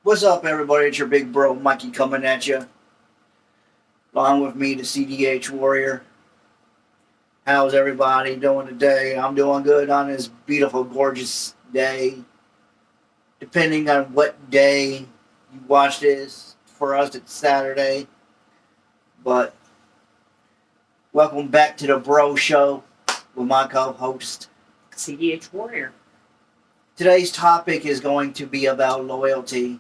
What's up, everybody? It's your big bro, Mikey, coming at you. Along with me, the CDH Warrior. How's everybody doing today? I'm doing good on this beautiful, gorgeous day. Depending on what day you watch this, for us it's Saturday. But welcome back to the Bro Show with my co host. CDH Warrior. Today's topic is going to be about loyalty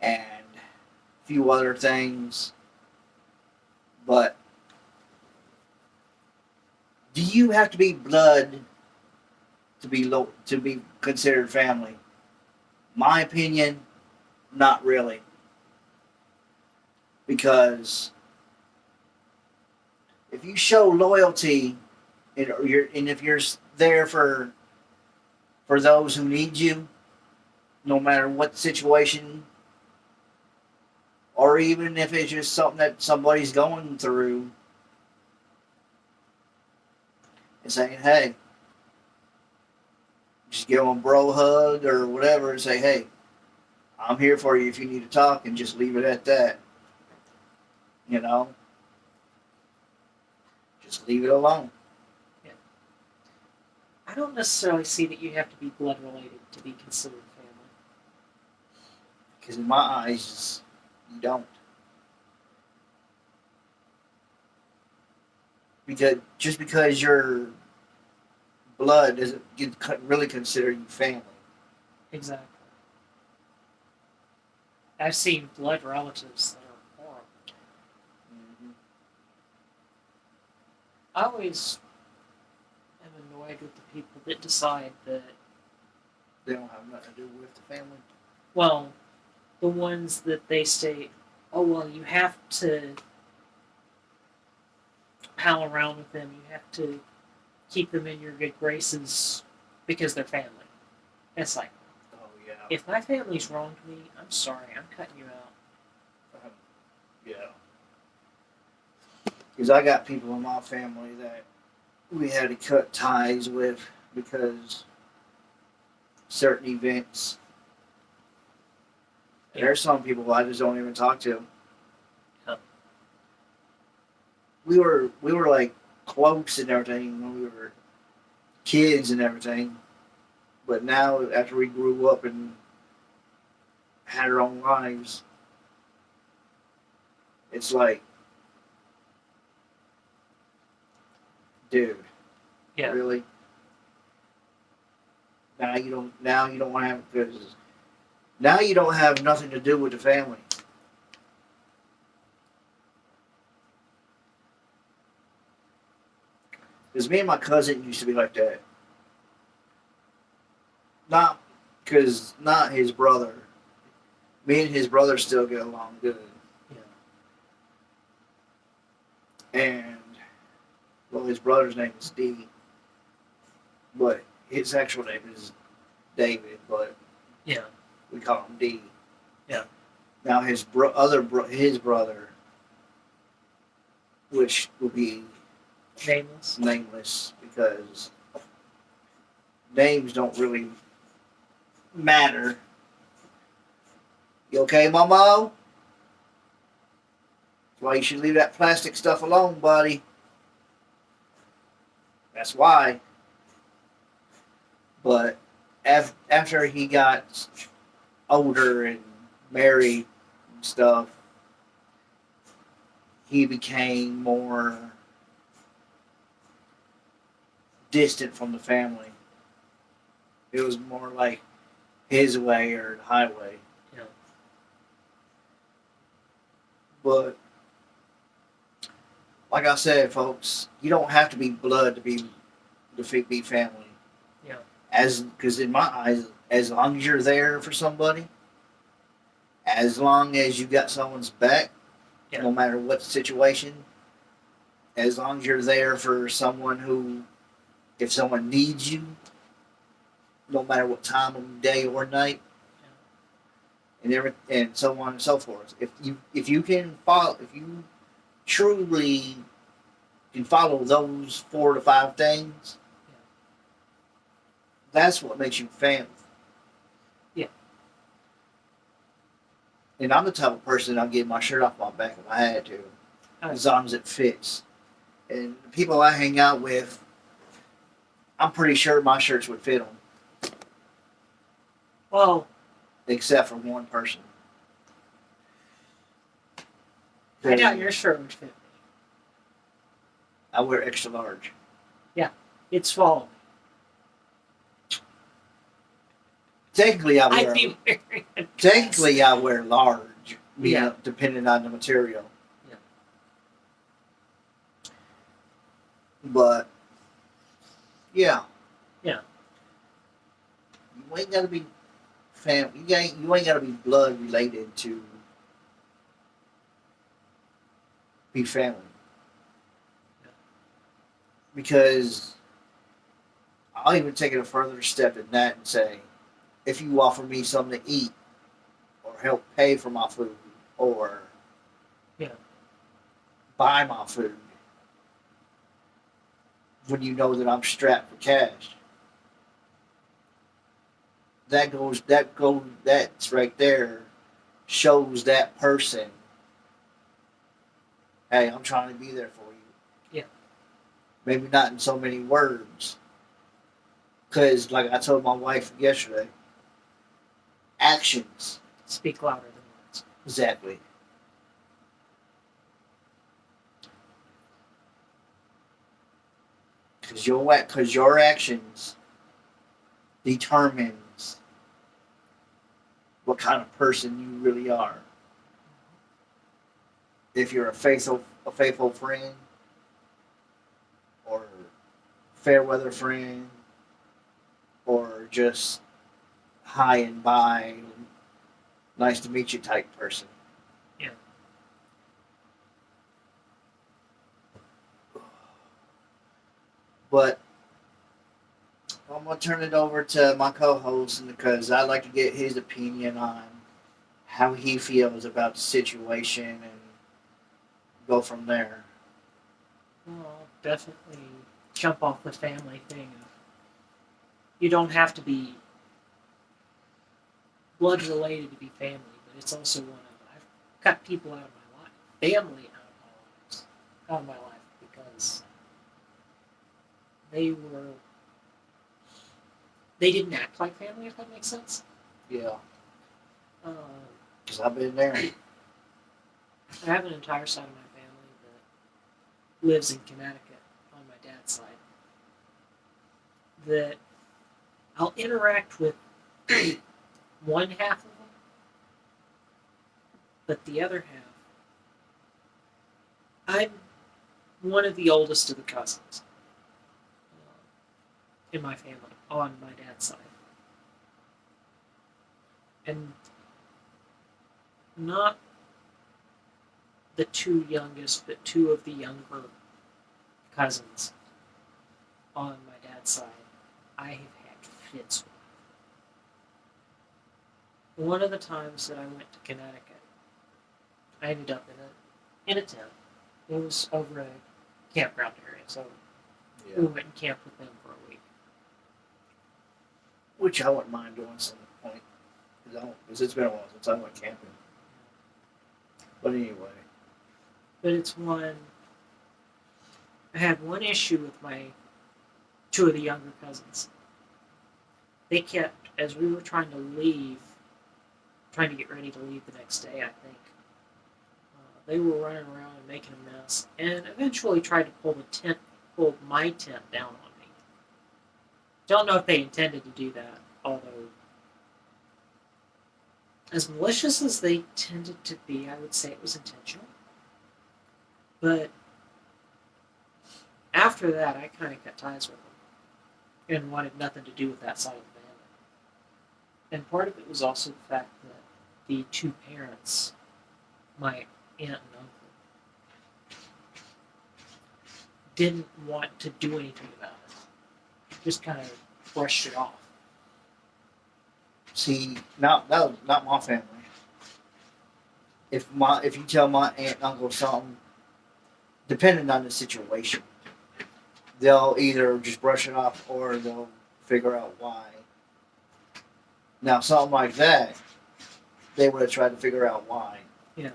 and a few other things. But do you have to be blood to be considered family? My opinion, not really, because if you show loyalty and if you're there for those who need you, no matter what situation, or even if it's just something that somebody's going through, and saying, hey, just give them a bro hug or whatever and say, hey, I'm here for you if you need to talk, and just leave it at that. You know? Just leave it alone. Yeah. I don't necessarily see that you have to be blood related to be considered family. Because in my eyes, you don't. Because just because you're blood doesn't really consider you family. Exactly. I've seen blood relatives that are horrible. Mm-hmm. I always am annoyed with the people that decide that, They don't have nothing to do with the family. well, the ones that they say, oh, well, you have to pal around with them, you have to keep them in your good graces because they're family. It's like, Oh yeah. if my family's wronged me, I'm sorry, I'm cutting you out. Yeah. Because I got people in my family that we had to cut ties with because certain events. Yeah. There's some people I just don't even talk to. Huh. We were like close and everything when we were kids and everything, but now after we grew up and had our own lives, it's like, dude, Yeah. really? Now you don't. Now you don't want to have because now you don't have nothing to do with the family. Because me and my cousin used to be like that. Not his brother. Me and his brother still get along good. Yeah. And well, his brother's name is D, but his actual name is David. But Yeah. we call him D. Yeah. Now his brother, which will be Nameless. nameless because names don't really matter. You okay, Momo? That's why you should leave that plastic stuff alone, buddy. That's why. But after he got older and married and stuff, he became more distant from the family. It was more like his way or the highway. Yeah. But like I said, folks, you don't have to be blood to be family. Yeah. Because in my eyes, as long as you're there for somebody, as long as you got someone's back, Yeah. no matter what the situation, as long as you're there for someone who, if someone needs you, no matter what time of day or night, and so on and so forth. If you can follow, if you truly can follow those 4 to 5 things, that's what makes you family. And I'm the type of person I'll get my shirt off my back if I had to, as long as it fits. And the people I hang out with, I'm pretty sure my shirts would fit them, Well, except for one person. I doubt your shirt would fit me. I wear extra large. It'd swallow me. Technically, I I'd wear. be wearing a dress. Technically, I wear large. Yeah. Depending on the material. Yeah. But yeah. Yeah. You ain't gotta be family. You ain't gotta be blood related to be family. Yeah. Because I'll even take it a further step than that and say, if you offer me something to eat, or help pay for my food, or Yeah. buy my food, when you know that I'm strapped for cash, that's right there, shows that person, hey, I'm trying to be there for you. Yeah. Maybe not in so many words, because like I told my wife yesterday, actions. Speak louder than words. Exactly. Because your actions determines what kind of person you really are. If you're a faithful friend, or fair weather friend, or just high and by, nice to meet you type person. Yeah. But I'm gonna turn it over to my co-host because I'd like to get his opinion on how he feels about the situation and go from there. Well, I'll definitely jump off the family thing. You don't have to be blood related to be family, but it's also one of I've cut people out of my life, family out of my life because they didn't act like family, if that makes sense. Yeah, Uh, because I've been there. I have an entire side of my family that lives in Connecticut on my dad's side that I'll interact with one half of them, but the other half, I'm one of the oldest of the cousins in my family on my dad's side. And not the two youngest, but two of the younger cousins on my dad's side, I have had fits with. One of the times that I went to Connecticut, I ended up in a tent. It was over a campground area, so we went and camped with them for a week. Which I wouldn't mind doing some point. Because it's been a while since I went camping. But anyway. But it's one. I had one issue with my two of the younger cousins. They kept, as we were trying to get ready to leave the next day, I think, they were running around and making a mess, and eventually tried to pull my tent down on me. Don't know if they intended to do that, although, as malicious as they tended to be, I would say it was intentional. But after that, I kind of cut ties with them and wanted nothing to do with that side of the family. And part of it was also the fact that the two parents, my aunt and uncle, didn't want to do anything about it. Just kind of brushed it off. See, that was not my family. If you tell my aunt and uncle something, depending on the situation, they'll either just brush it off or they'll figure out why. Now, something like that, they would have tried to figure out why. Yeah.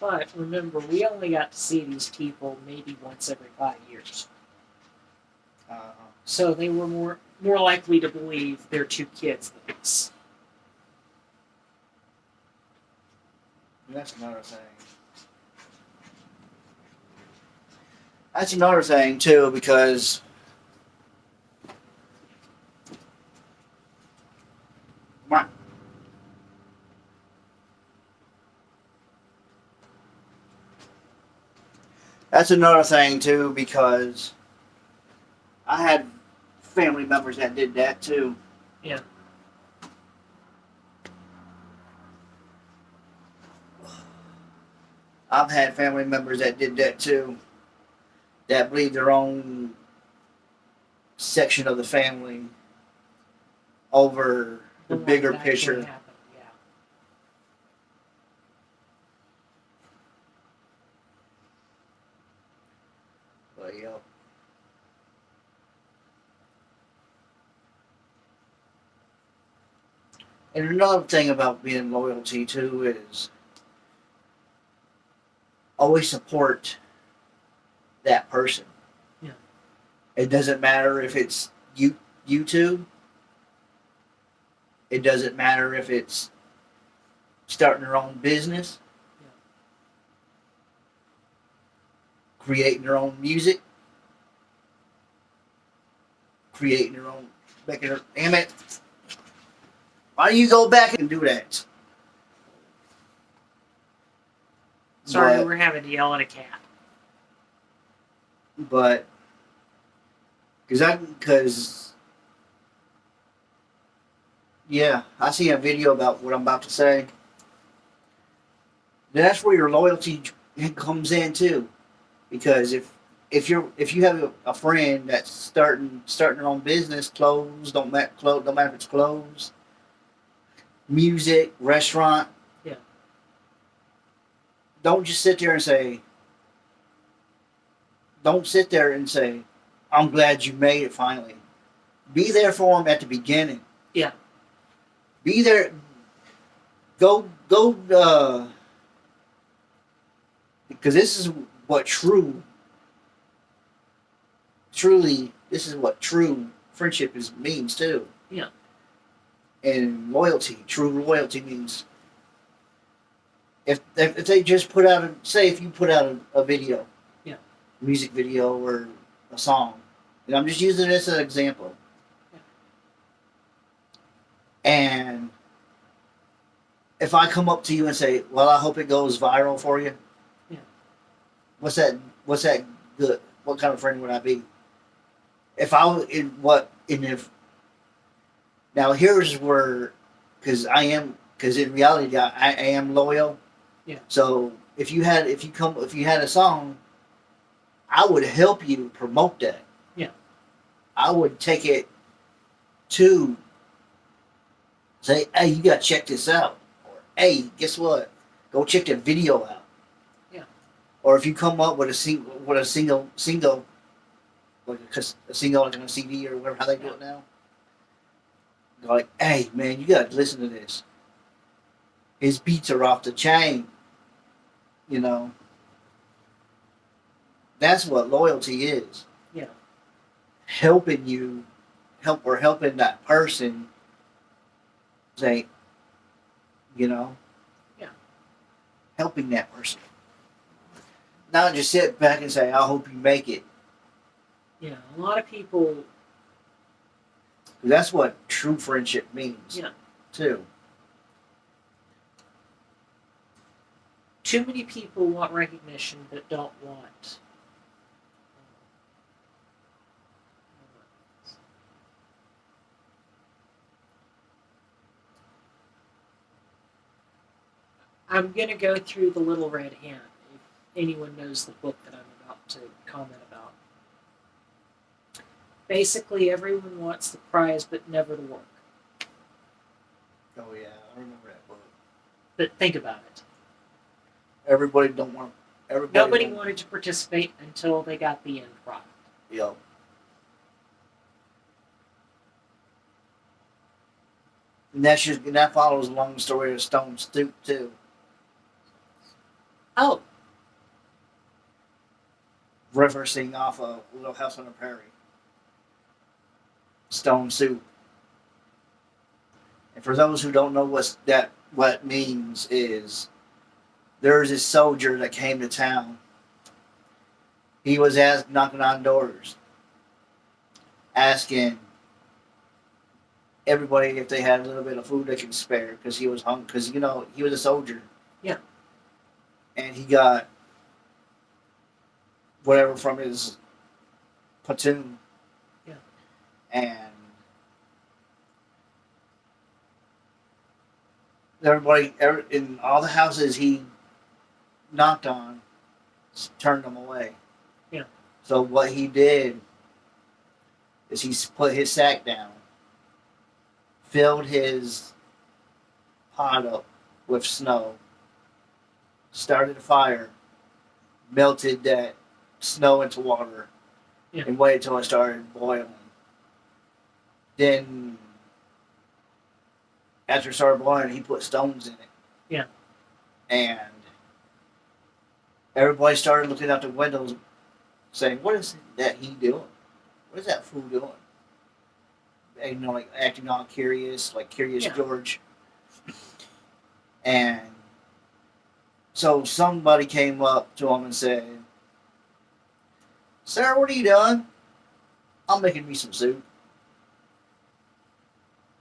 But remember, we only got to see these people maybe once every 5 years. So they were more likely to believe they're two kids than us. That's another thing. That's another thing too, because I had family members that did that too. Yeah. I've had family members that did that too. That believed their own section of the family over the one bigger that actually picture. happened, yeah. But yeah. And another thing about being loyalty too is always support that person. Yeah. It doesn't matter if it's YouTube. It doesn't matter if it's starting their own business. Yeah. Creating their own music. Creating their own damn it. Why do you go back and do that? Sorry, we're having to yell at a cat. But because yeah, I see a video about what I'm about to say. That's where your loyalty comes in too, because if you have a friend that's starting their own business, clothes don't matter if it's clothes, music, restaurant. Yeah. Don't sit there and say, I'm glad you made it finally. Be there for them at the beginning. Yeah. Be there. Go, because this is what this is what true friendship means too. Yeah. And loyalty, true loyalty means if they just put out if you put out a video, yeah, music video or a song, and I'm just using this as an example, yeah. And if I come up to you and say, well, I hope it goes viral for you, yeah, what's that good? What kind of friend would I be? Now here's where, because in reality I am loyal. Yeah. So if you had a song, I would help you promote that. Yeah. I would take it to say, hey, you gotta check this out. Or hey, guess what? Go check that video out. Yeah. Or if you come up with a single like a single like on a CD or whatever, how they do it now. Like, hey man, you gotta listen to this. His beats are off the chain. You know. That's what loyalty is. Yeah. Helping that person say, you know. Yeah. Helping that person. Not just sit back and say, I hope you make it. Yeah, a lot of people. That's what true friendship means. Yeah. Too. Too many people want recognition but don't want. I'm going to go through The Little Red Hen, if anyone knows the book that I'm about to comment about. Basically, everyone wants the prize but never the work. Oh yeah, I remember that book. But think about it. Nobody wanted to participate until they got the end product. Yep. And that follows along the story of Stone Soup too. Oh, Referencing off of Little House on the Prairie. Stone Soup. And for those who don't know what it means is there's this soldier that came to town. He was knocking on doors, asking everybody if they had a little bit of food they can spare because he was hungry. Because he was a soldier. Yeah. And he got whatever from his platoon. Yeah. And everybody in all the houses he knocked on turned them away. Yeah. So what he did is he put his sack down, filled his pot up with snow, started a fire, melted that snow into water, yeah. and waited till it started boiling. Then, after it started boiling, he put stones in it. Yeah. And everybody started looking out the windows saying, what is that he doing? What is that fool doing? And, like acting all curious, like Curious Yeah. George. And so somebody came up to him and said, sir, what are you doing? I'm making me some soup.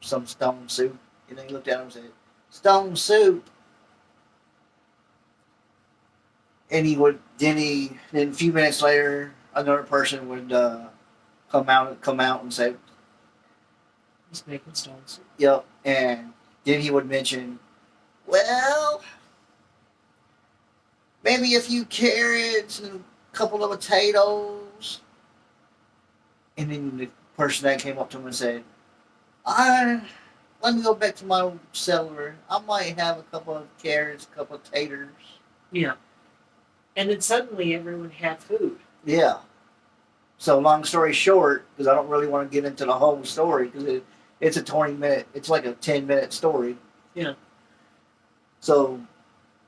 Some stone soup. And then he looked at him and said, stone soup. And then a few minutes later, another person would come out and say, He's making stone soup. yep. And then he would mention, well, maybe a few carrots and a couple of potatoes. And then the person that came up to him and said, let me go back to my cellar. I might have a couple of carrots, a couple of taters. Yeah. And then suddenly everyone had food. Yeah. So long story short, because I don't really want to get into the whole story, because it's a 20-minute, it's like a 10-minute story. Yeah. So,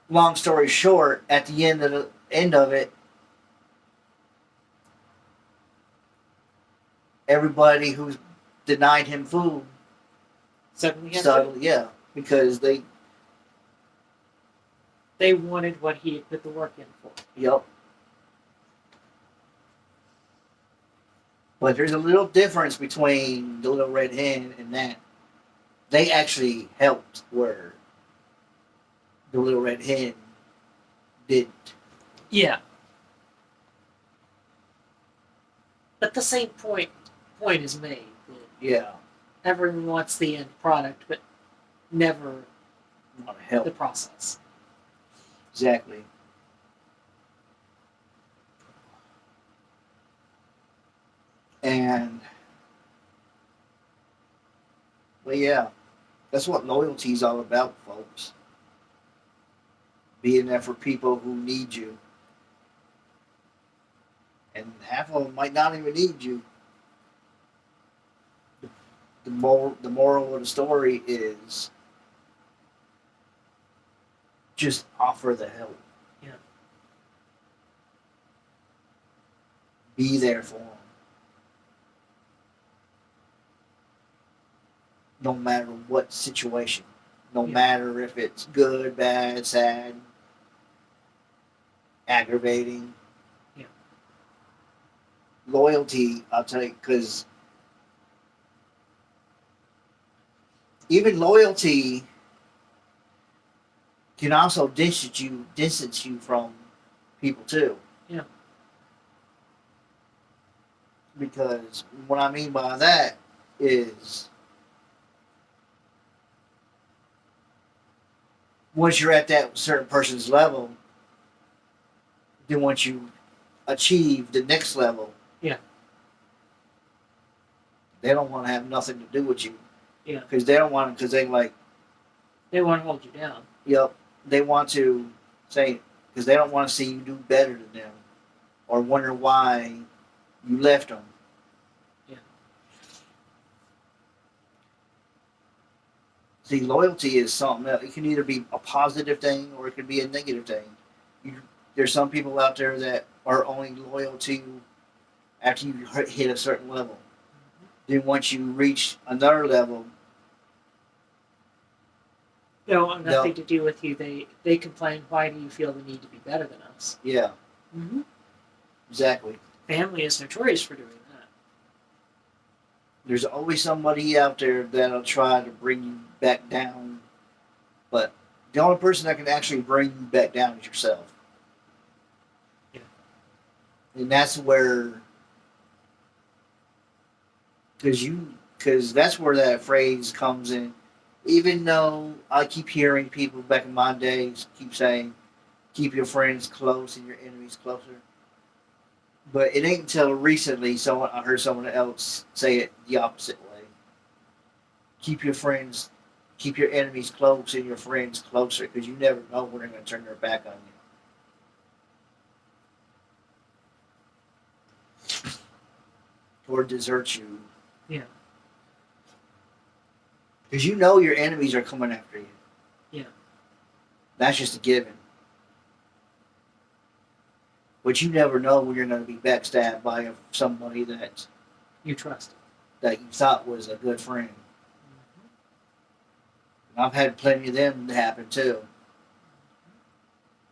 long story short, at the end of it, everybody who's denied him food Suddenly had food. yeah, because they wanted what he had put the work in for. yep. But there's a little difference between the Little Red Hen and that. They actually helped where the Little Red Hen didn't. Yeah. But the same point is made. That Yeah. everyone wants the end product, but never Want to help. the process. Exactly. And well, yeah, that's what loyalty is all about, folks. Being there for people who need you, and half of them might not even need you. The moral of the story is just offer the help. Yeah. Be there for them. No matter what situation. No Yeah. matter if it's good, bad, sad, aggravating. Yeah. Loyalty, I'll tell you, because even loyalty can also distance you from people too. Yeah. Because what I mean by that is once you're at that certain person's level, then once you achieve the next level, Yeah. they don't want to have nothing to do with you. Yeah. Because they don't want to, because they like, They want to hold you down. yep, they want to say, because they don't want to see you do better than them or wonder why you left them. Yeah. See, loyalty is something that it can either be a positive thing or it could be a negative thing. You, there's some people out there that are only loyal to you after you hit a certain level. Then once you reach another level, They don't want nothing to do with you. They complain, why do you feel the need to be better than us? yeah, Mm-hmm. exactly. Family is notorious for doing that. There's always somebody out there that'll try to bring you back down, but the only person that can actually bring you back down is yourself. Yeah. And that's where, because that's where that phrase comes in. Even though I keep hearing people back in my days keep saying, keep your friends close and your enemies closer. But it ain't until recently I heard someone else say it the opposite way. Keep your enemies close and your friends closer, because you never know when they're going to turn their back on you or desert you. Yeah. Because you know your enemies are coming after you. Yeah. That's just a given. But you never know when you're going to be backstabbed by somebody that You trust. you thought was a good friend. And I've had plenty of them happen too.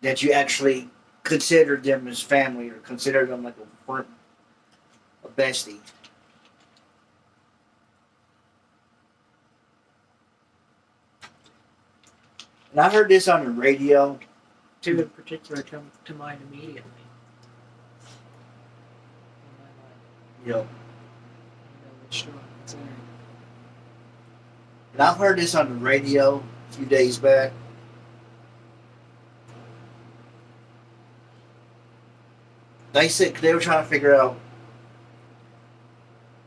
That you actually considered them as family or considered them like a bestie. And I heard this on the radio. Two in particular come to mind immediately. Yep. I know which one it's in. And I've heard this on the radio a few days back. They said they were trying to figure out.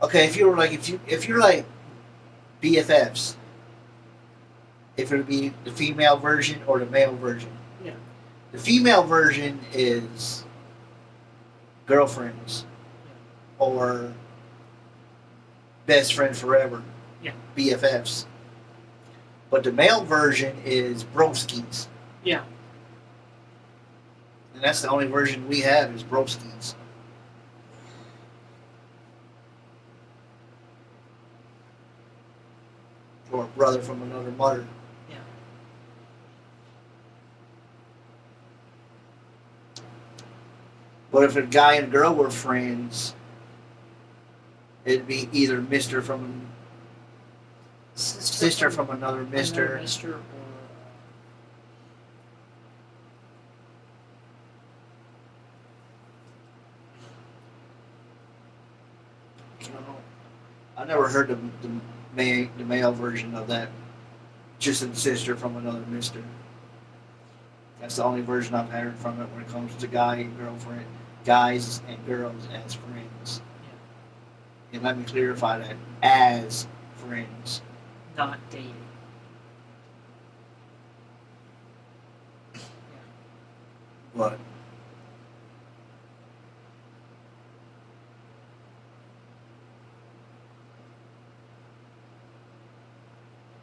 Okay, if you're like BFFs, if it would be the female version or the male version. Yeah. The female version is girlfriends or best friend forever. Yeah. BFFs. But the male version is broskies. Yeah. And that's the only version we have is broskies. Or a brother from another mother. Yeah. But if a guy and a girl were friends, it'd be either Mister from sister from another Mister. Another Mister or I never heard the male version of that. Just a sister from another Mister. That's the only version I've heard from it when it comes to guy and girlfriend, guys and girls as friends. Yeah. And let me clarify that, as friends. Not dating. But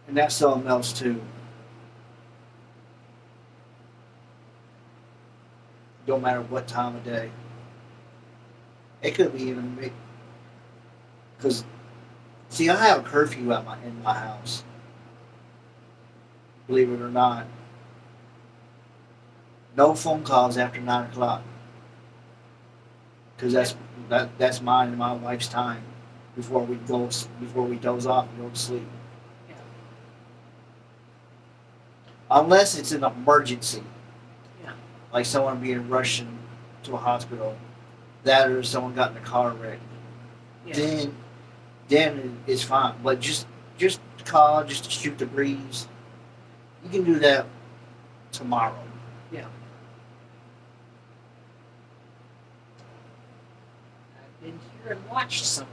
and that's something else too. Don't matter what time of day. It could be even because see, I have a curfew in my house. Believe it or not, no phone calls after 9 o'clock. Because that's mine and my wife's time before we doze off and go to sleep. Yeah. Unless it's an emergency. Yeah. Like someone being rushed to a hospital, that or someone got in a car wreck. Yeah. Then it's fine. But just call, just to shoot the breeze. You can do that tomorrow. Yeah. I've been here and watched some of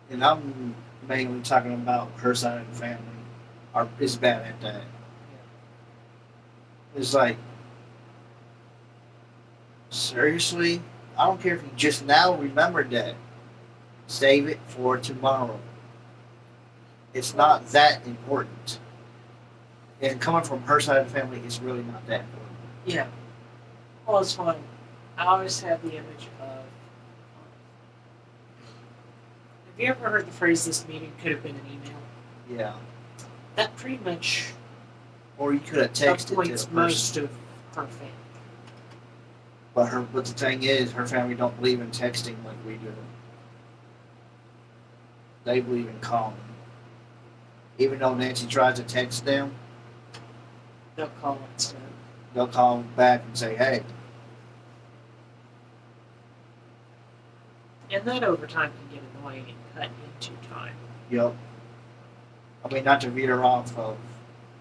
that. And I'm mainly talking about her side of the family. Is bad at that. Yeah. It's like, seriously? I don't care if you just now remembered that. Save it for tomorrow. It's not that important. And coming from her side of the family, it's really not that important. Yeah. Well, it's fun. I always have the image of. Have you ever heard the phrase "this meeting could have been an email"? Yeah. That pretty much Or you could have texted to the appoints person. most of her family. But the thing is, her family don't believe in texting like we do. They believe in calling. Even though Nancy tries to text them, They'll call instead. they'll call back and say, "Hey." And that over time can get annoying and cut into time. Yep. I mean, not to veer off of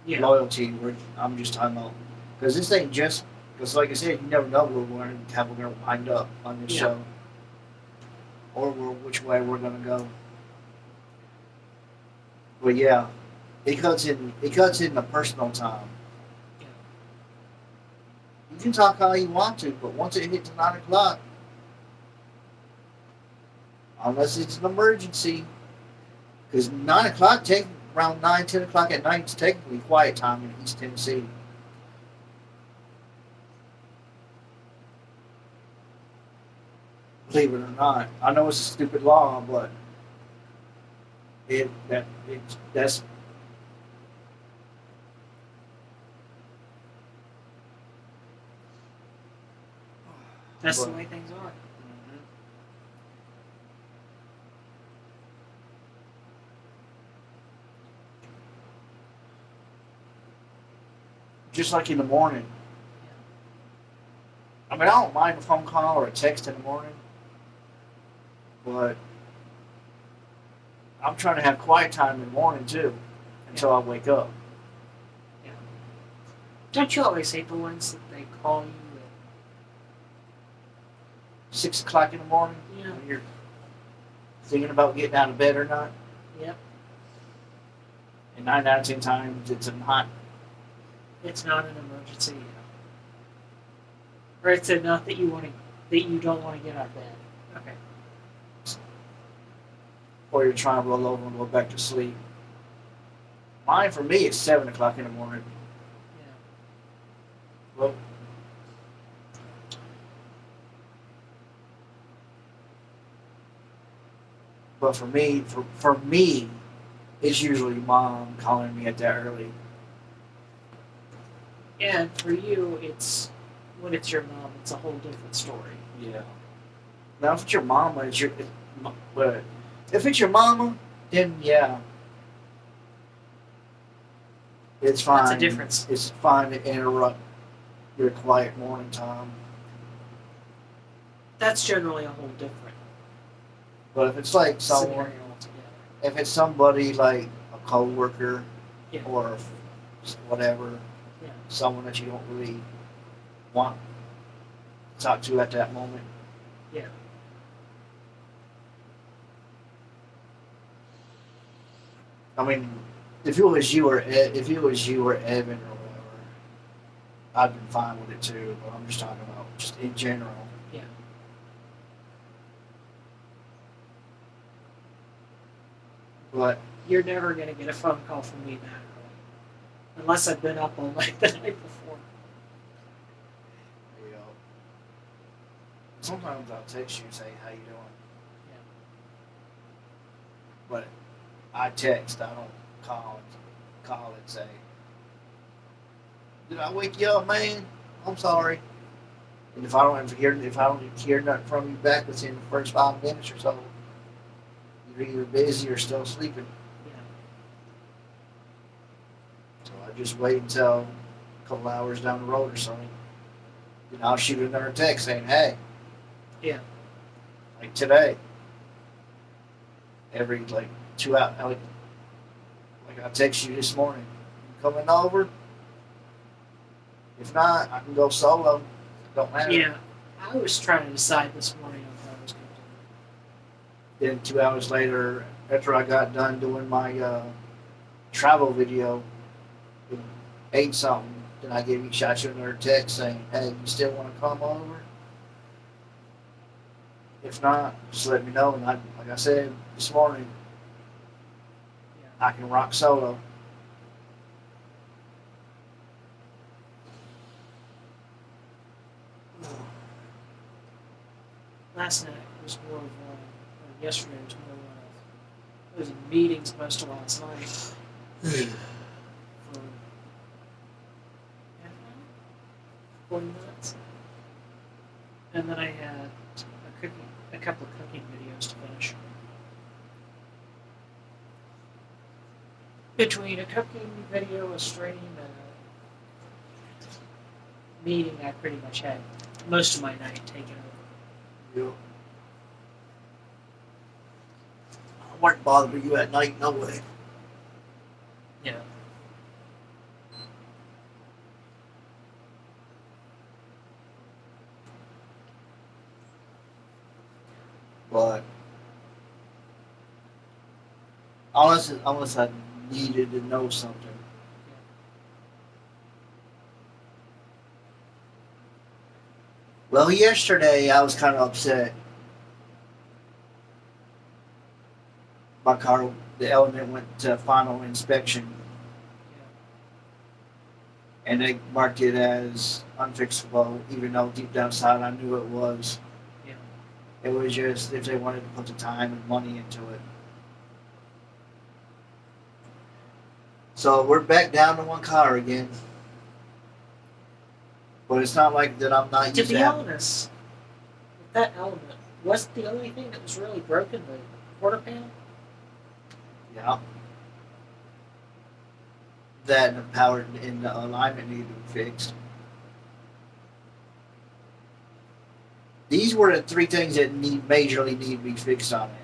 Yeah. loyalty. I'm just talking about because this ain't just because, like I said, you never know where we're going to wind up on this show, or which way we're going to go. But yeah, it cuts in the personal time. Yeah. You can talk how you want to, but once it hits 9 o'clock, unless it's an emergency, because 9 o'clock, around 9, 10 o'clock at night is technically quiet time in East Tennessee. Believe it or not, I know it's a stupid law, but that's That's the way things are. just like in the morning. I mean, I don't mind a phone call or a text in the morning, but I'm trying to have quiet time in the morning too, until I wake up. Yeah. Don't you always hate the ones that they call you 6 o'clock in the morning, Yeah. when you're thinking about getting out of bed or not. Yep. And 9 out of 10 times, it's not. It's not an emergency. Or it's enough that you don't want to get out of bed. Okay. Or you're trying to roll over and go back to sleep. Mine, for me, is 7 o'clock in the morning. Yeah. Well, but for me, it's usually mom calling me at that early. And for you, it's when it's your mom, it's a whole different story. Yeah. Now, if it's your mama, but if it's your mama, then yeah, it's fine. That's a difference. It's fine to interrupt your quiet morning time. That's generally a whole different But if it's like someone, scenario altogether. if it's somebody like a coworker Yeah. or whatever, Yeah. someone that you don't really want to talk to at that moment. Yeah. I mean, if it was you or Evan or whatever, I'd been fine with it too. But I'm just talking about just in general. Yeah. But You're never going to get a phone call from me that early. Unless I've been up all night the night before. you know, sometimes I'll text you and say, "How you doing?" Yeah. But I text. I don't call and say, "Did I wake you up, man? I'm sorry." And if I don't hear nothing from you back within the first 5 minutes or so, you're either busy or still sleeping. Yeah. So I just wait until a couple hours down the road or something. Then I'll shoot another text saying, "Hey." Yeah. Like today. Every 2 hours, like I text you this morning. You coming over? If not, I can go solo. Don't matter. Yeah. I was trying to decide this morning on what I was going to do. Then 2 hours later, after I got done doing my travel video, it ate something. Then I shot you another text saying, "Hey, you still want to come over? If not, just let me know." And like I said this morning, I can rock solo. Last night was more of or yesterday was more of I was in meetings most of last night for half an hour, 40 minutes. And then I had a couple of cooking videos to finish. Between a cooking video, a stream, and a meeting, I pretty much had most of my night taken over. Yep. I won't bother you at night, no way. Yeah. But unless I needed to know something. Well, yesterday I was kind of upset. My car, the Element went to final inspection, and they marked it as unfixable, even though deep down inside I knew it was. Yeah. It was just if they wanted to put the time and money into it. So we're back down to one car again. But it's not like that I'm not To used be to having. honest, with that Element, wasn't the only thing that was really broken the quarter panel? Yeah. That and the power and the alignment needed to be fixed. These were the three things that majorly need to be fixed on it.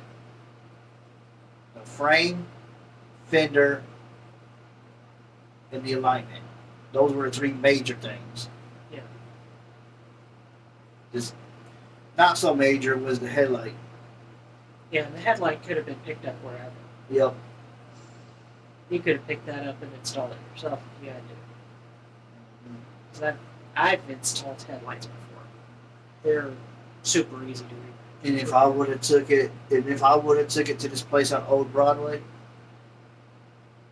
The frame, fender, and the alignment. Those were the three major things. Yeah. Just not so major was the headlight. Yeah, and the headlight could have been picked up wherever. Yep. You could have picked that up and installed it yourself if you had to. Because I've installed headlights before. They're super easy to read. And if I would have took it to this place on Old Broadway,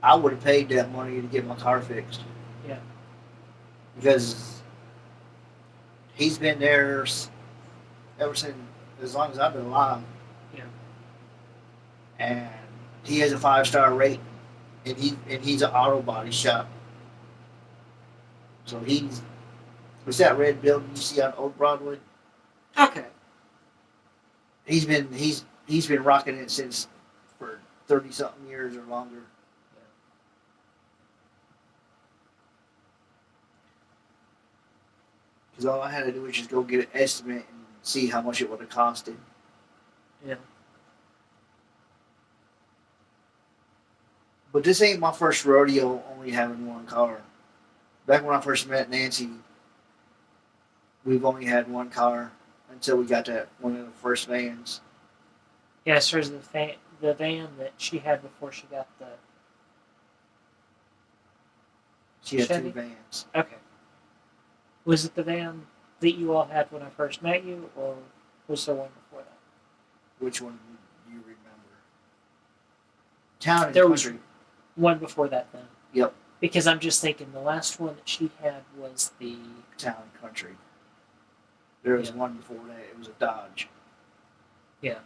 I would have paid that money to get my car fixed. Yeah. Because he's been there ever since, as long as I've been alive. Yeah. And he has a 5-star rating, and he's an auto body shop. So what's that red building you see on Old Broadway? Okay. He's been rocking it since for 30-something years or longer. Because all I had to do was just go get an estimate and see how much it would have costed. Yeah. But this ain't my first rodeo only having one car. Back when I first met Nancy, we've only had one car until we got that one of the first vans. Yeah, so there's the van that she had before she got the... She had Chevy? 2 vans. Okay. Was it the van that you all had when I first met you, or was there one before that? Which one do you remember? Town and There was Country. one before that then. Yep. Because I'm just thinking the last one that she had was the... Town and Country. There was Yeah. one before that. It was a Dodge. Yeah.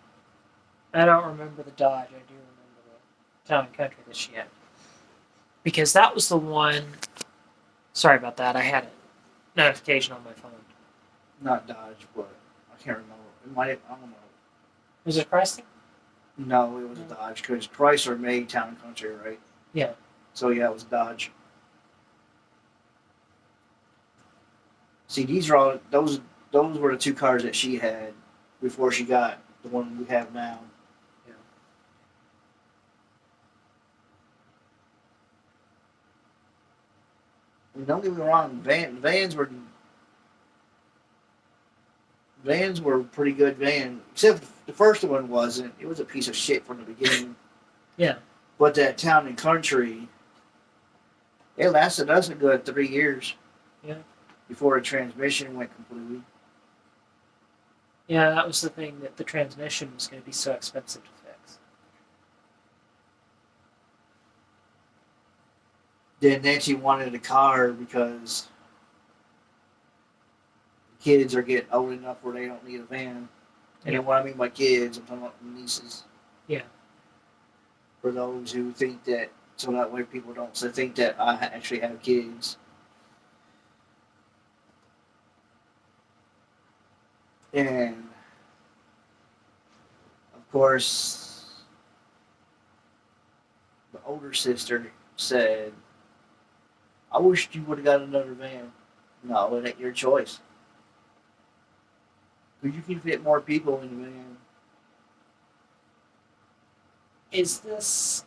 I don't remember the Dodge. I do remember the Town and Country that she had. Because that was the one... Sorry about that. I had a notification on my phone. Not Dodge, but I can't remember. It might have, I don't know. Was it Chrysler? No, it was a Dodge because Chrysler made Town and Country, right? Yeah. So yeah, it was Dodge. See, these are all those were the 2 cars that she had before she got the one we have now. Yeah. And don't get me wrong, vans were a pretty good van, except the first one wasn't. It was a piece of shit from the beginning. Yeah. But that Town and Country, it lasted us a good 3 years. Yeah. Before the transmission went completely. Yeah, that was the thing, that the transmission was going to be so expensive to fix. Then Nancy wanted a car because kids are getting old enough where they don't need a van. And Yeah. what I mean by kids, I'm talking about nieces. Yeah. For those who think that, so that way people don't think that I actually have kids. And of course, the older sister said, I wish you would have got another van. No, it ain't your choice. Because you can fit more people in the van. Is this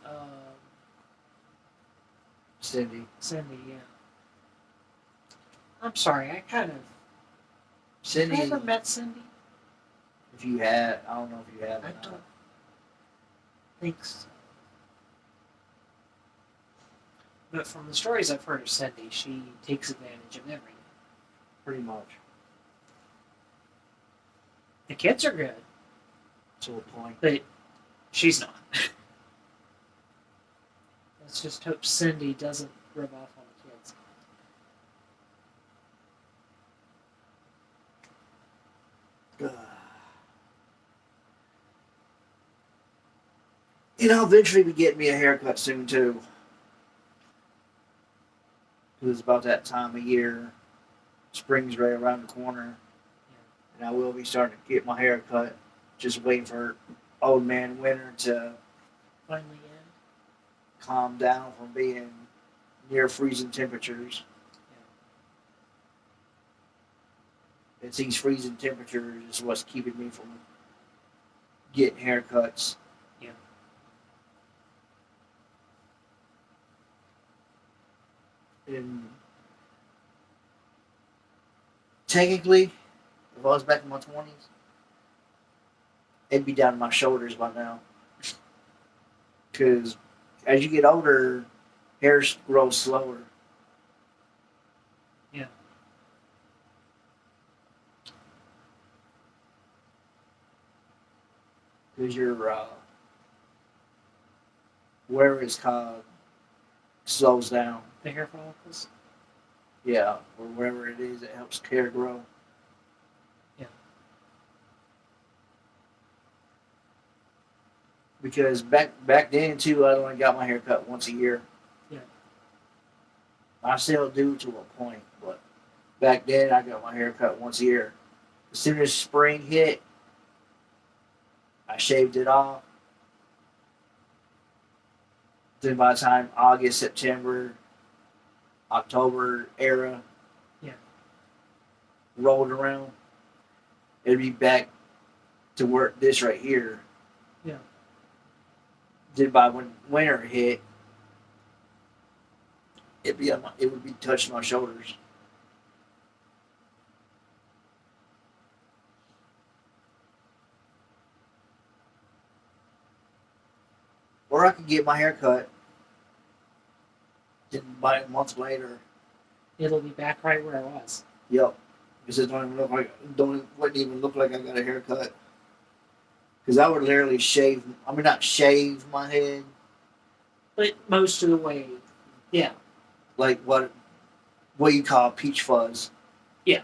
Cindy. Cindy? Yeah. I'm sorry. I kind of. Cindy, Have I ever met Cindy? if you had, I don't know if you have. I don't think so. But from the stories I've heard of Cindy, she takes advantage of everything. Pretty much. The kids are good, To a point. but she's not. Let's just hope Cindy doesn't rub off on the kids. I'll eventually be getting me a haircut soon too. It's about that time of year. Spring's right around the corner. And I will be starting to get my hair cut. Just waiting for old man winter to Finally in. calm down from being near freezing temperatures. It's these freezing temperatures is what's keeping me from getting haircuts. Yeah. And technically, if I was back in my 20s, it'd be down to my shoulders by now. Because as you get older, hair grows slower. Yeah. Because your whatever it's called slows down. The hair follicles. Yeah, or whatever it is that helps hair grow. Yeah. Because back then too, I only got my hair cut once a year. Yeah. I still do to a point, but back then I got my hair cut once a year. As soon as spring hit, I shaved it off. Then by the time August, September, October era rolled around, it'd be back to work this right here. Yeah. Then by when winter hit, it would be touching my shoulders. Or I could get my hair cut. Then by a month later, It'll be back right where I was. yep. Because it wouldn't even look like I got a haircut. Because I would literally not shave my head. But most of the way, yeah. Like what you call peach fuzz. Yeah.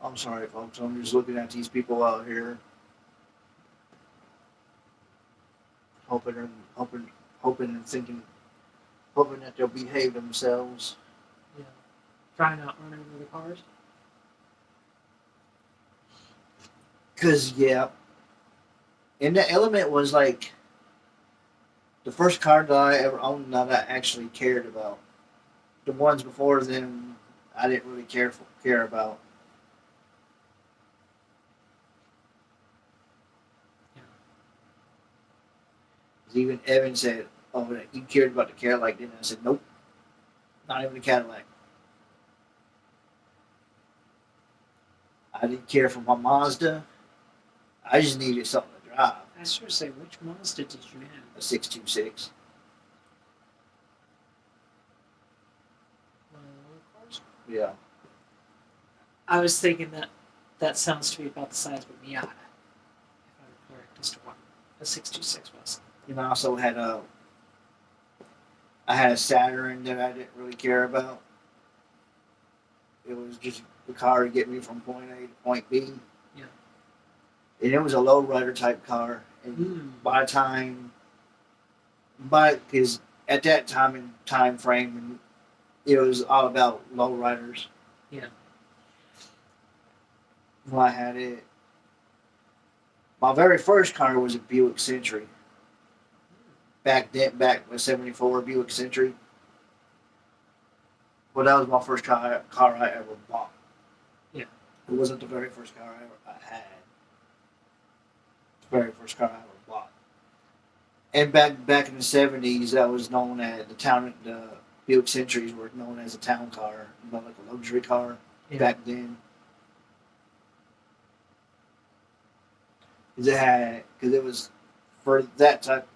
I'm sorry, folks. I'm just looking at these people out here, hoping and thinking, hoping that they'll behave themselves. Yeah. Try not run over the cars. Cause and the Element was like the first car that I ever owned that I actually cared about. The ones before then, I didn't really care about. Even Evan said, "Oh, you cared about the Cadillac?" Didn't I? I said, "Nope, not even a Cadillac." I didn't care for my Mazda. I just needed something to drive. I was going to say, which Mazda did you have? A 626. Yeah. I was thinking that sounds to be about the size of a Miata, if I'm correct as to what a 626 was. And I also had I had a Saturn that I didn't really care about. It was just the car to get me from point A to point B. Yeah. And it was a lowrider type car. And by the time, because at that time and time frame, it was all about lowriders. Yeah. When I had it, my very first car was a Buick Century. Back with '74 Buick Century. Well, that was my first car I ever bought. Yeah. It wasn't the very first car I had. The very first car I ever bought. And back in the '70s, that was known as the Buick Centuries were known as a town car, like a luxury car back then. Because it was for that type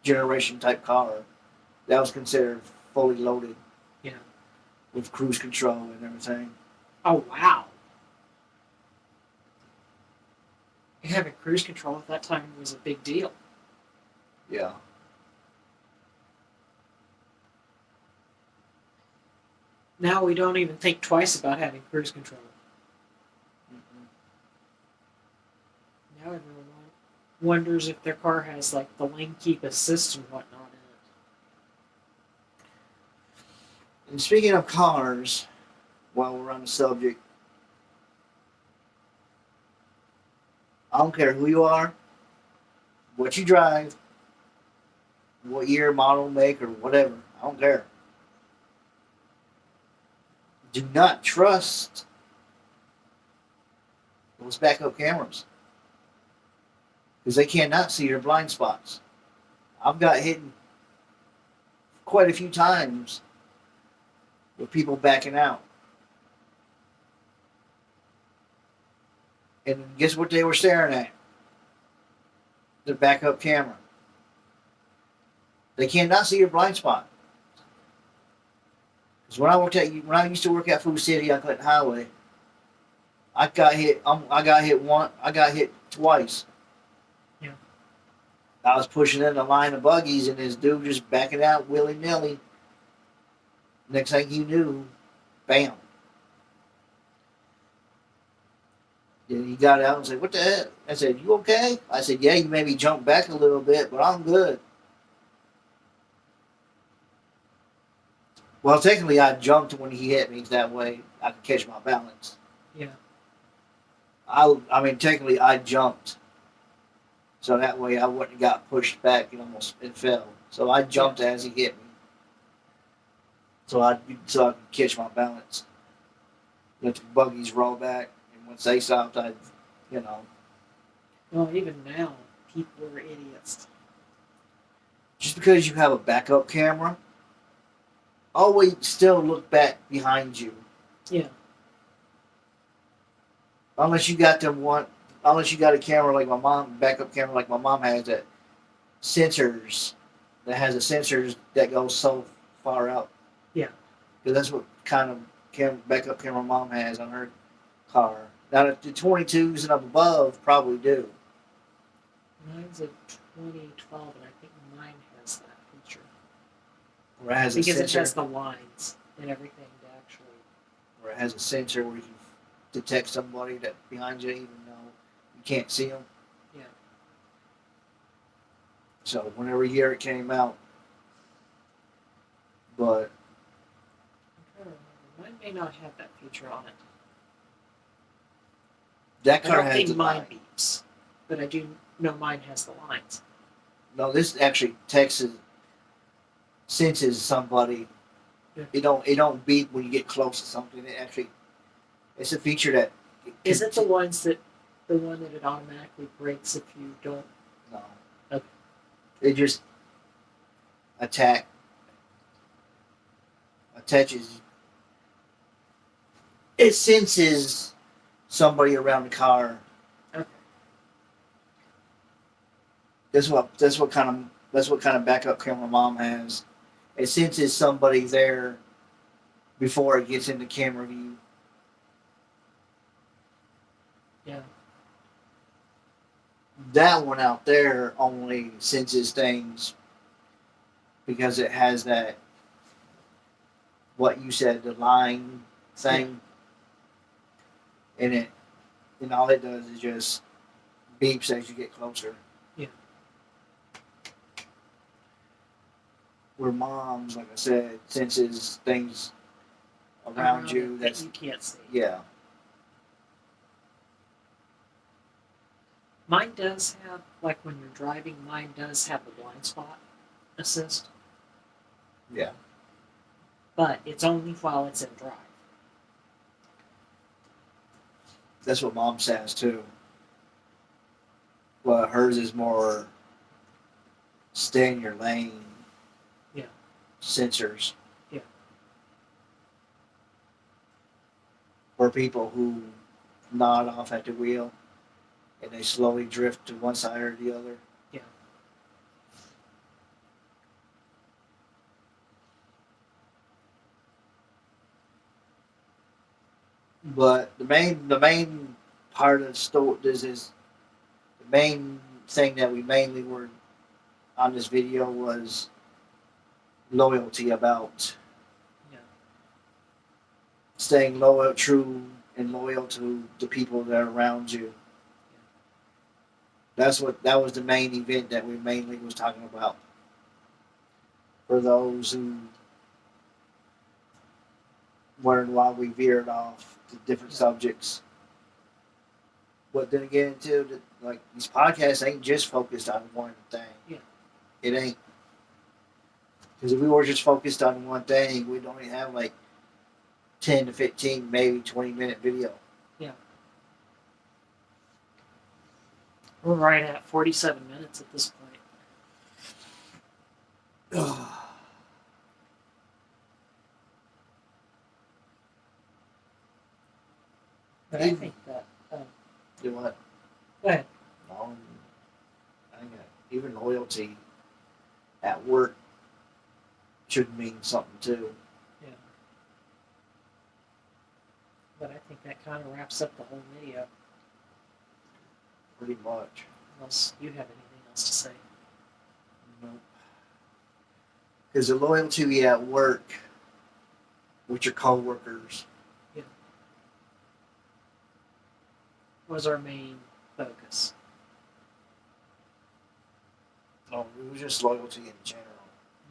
generation type car, that was considered fully loaded. Yeah. With cruise control and everything. Oh wow! Having cruise control at that time was a big deal. Yeah. Now we don't even think twice about having cruise control. Mm-hmm. Now everyone wonders if their car has like the lane keep assist and whatnot in it. And speaking of cars, while we're on the subject, I don't care who you are, what you drive, what year, model, make, or whatever. I don't care. Do not trust those backup cameras. Because they cannot see your blind spots. I've got hit quite a few times with people backing out. And guess what they were staring at? The backup camera. They cannot see your blind spot. Because when I used to work at Food City on Clinton Highway, I got hit twice. Yeah. I was pushing in a line of buggies and this dude just backing out willy nilly. Next thing you knew, bam. And he got out and said, "What the heck?" I said, "You okay?" I said, "Yeah, you maybe jumped back a little bit, but I'm good." Well, technically, I jumped when he hit me. That way, I could catch my balance. Yeah. I mean, technically, I jumped, so that way I wouldn't have got pushed back and it fell. So I jumped as he hit me, so I could catch my balance. Let the buggies roll back, and once they stopped, Well, even now, people are idiots. Just because you have a backup camera, always still look back behind you. Yeah. Unless you got a camera like my mom, backup camera like my mom has that has a sensors that goes so far out. Yeah. Because that's what kind of backup camera mom has on her car. Now the 22s and up above probably do. Mine's a 2012, and I think mine has that feature. Or it has because a sensor. It has the lines and everything to actually. Or it has a sensor where you can detect somebody that behind you, even though you can't see them. Yeah. So whenever year it came out, but I'm trying to remember. Mine may not have that feature on it. that I car don't has think the mine line. beeps, but I do know mine has the lines. No, this actually senses somebody. Yeah. It don't beep when you get close to something. It's a feature that. Is it the one that it automatically breaks if you don't? No. Okay. It just attaches. It senses somebody around the car. Okay. That's what kind of backup camera mom has. It senses somebody there before it gets into camera view. Yeah. That one out there only senses things because it has that, what you said, the line thing in it, and all it does is just beeps as you get closer. Yeah. Where mom's, like I said, senses things around you. That That's you can't see. yeah. Mine does have, like when you're driving, mine does have the blind spot assist, Yeah. but it's only while it's in drive. That's what mom says too. Well, hers is more stay in your lane. Yeah. Sensors. Yeah. Or people who nod off at the wheel and they slowly drift to one side or the other. Yeah. But the main part of the story, this is the main thing that we mainly were on this video was loyalty, about Yeah. staying loyal, true and loyal to the people that are around you. That was the main event that we mainly was talking about. For those who wondered why we veered off to different subjects. But then again, too, like these podcasts ain't just focused on one thing. Yeah. It ain't. Because if we were just focused on one thing, we'd only have like 10 to 15, maybe 20-minute video. Yeah. We're right at 47 minutes at this point. But I think that. Do what? Go ahead. I think even loyalty at work should mean something too. Yeah. But I think that kind of wraps up the whole video. Pretty much. Unless you have anything else to say. Nope. Because the loyalty at work with your coworkers. Yeah. Was our main focus. No, it was just loyalty in general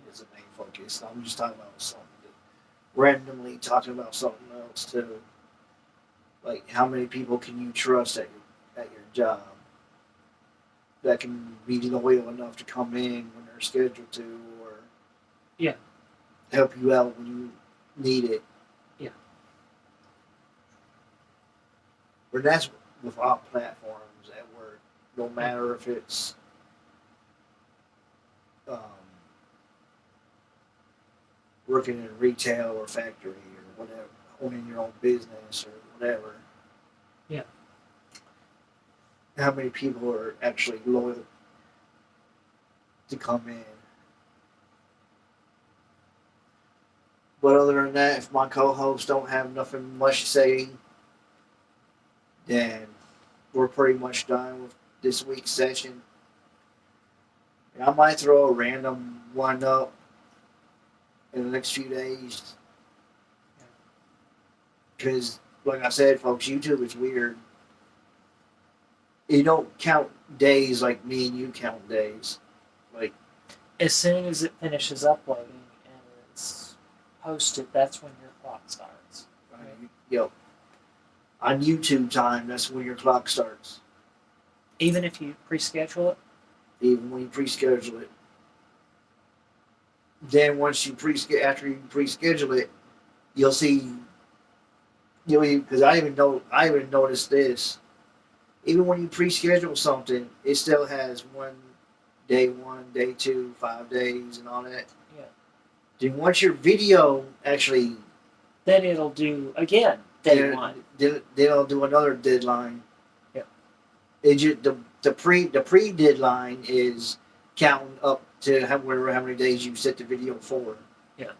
was the main focus. I'm just talking about something. Randomly talking about something else too. Like how many people can you trust at your job that can be loyal enough to come in when they're scheduled to, or help you out when you need it. Yeah. But that's with all platforms at work. No matter if it's working in retail or factory or whatever, owning your own business or whatever. Yeah. How many people are actually loyal to come in? But other than that, if my co-hosts don't have nothing much to say, then we're pretty much done with this week's session. And I might throw a random one up in the next few days. Because, like I said, folks, YouTube is weird. You don't count days like me and you count days. Like, as soon as it finishes uploading and it's posted, that's when your clock starts. Right? Yep. On YouTube time, that's when your clock starts. Even if you pre-schedule it? Even when you pre-schedule it. Then once you after you pre-schedule it, you'll see. Because I even noticed this. Even when you pre-schedule something, it still has day 1, day 2, 5 days, and all that. Yeah. Then once your video actually, then it'll do again day 1. Then it'll do another deadline. Yeah. The pre deadline is counting up to how many days you set the video for. Yeah.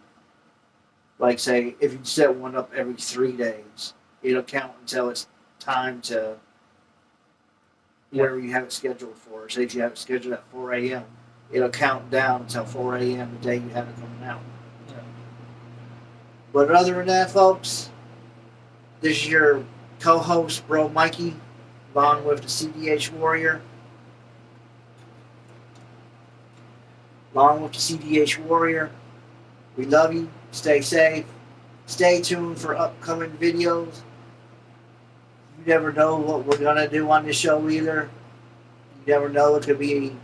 Like say, if you set one up every 3 days, it'll count until it's time to where you have it scheduled for. Say if you have it scheduled at 4 a.m., it'll count down until 4 a.m. the day you have it coming out. Yeah. But other than that, folks, this is your co-host, Bro Mikey, along with the CDH Warrior. Along with the CDH Warrior, we love you. Stay safe. Stay tuned for upcoming videos. You never know what we're going to do on this show either. You never know. It could be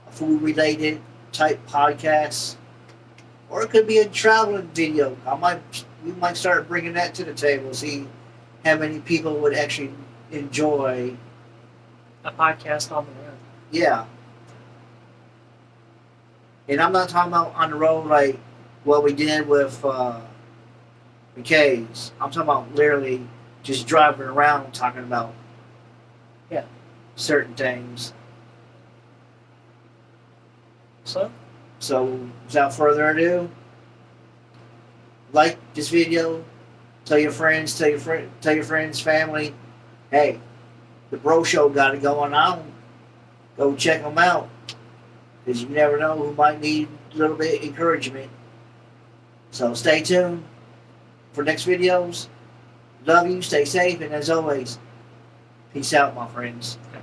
a food-related type podcast. Or it could be a traveling video. We might start bringing that to the table. See how many people would actually enjoy A podcast on the road. Yeah. And I'm not talking about on the road like what we did with McKay's. I'm talking about literally just driving around talking about certain things. So, without further ado, like this video, tell your friends, tell your friends, family, hey, the Bro Show got it going on. Go check them out. Because you never know who might need a little bit of encouragement. So stay tuned for next videos. Love you, stay safe, and as always, peace out, my friends. Okay.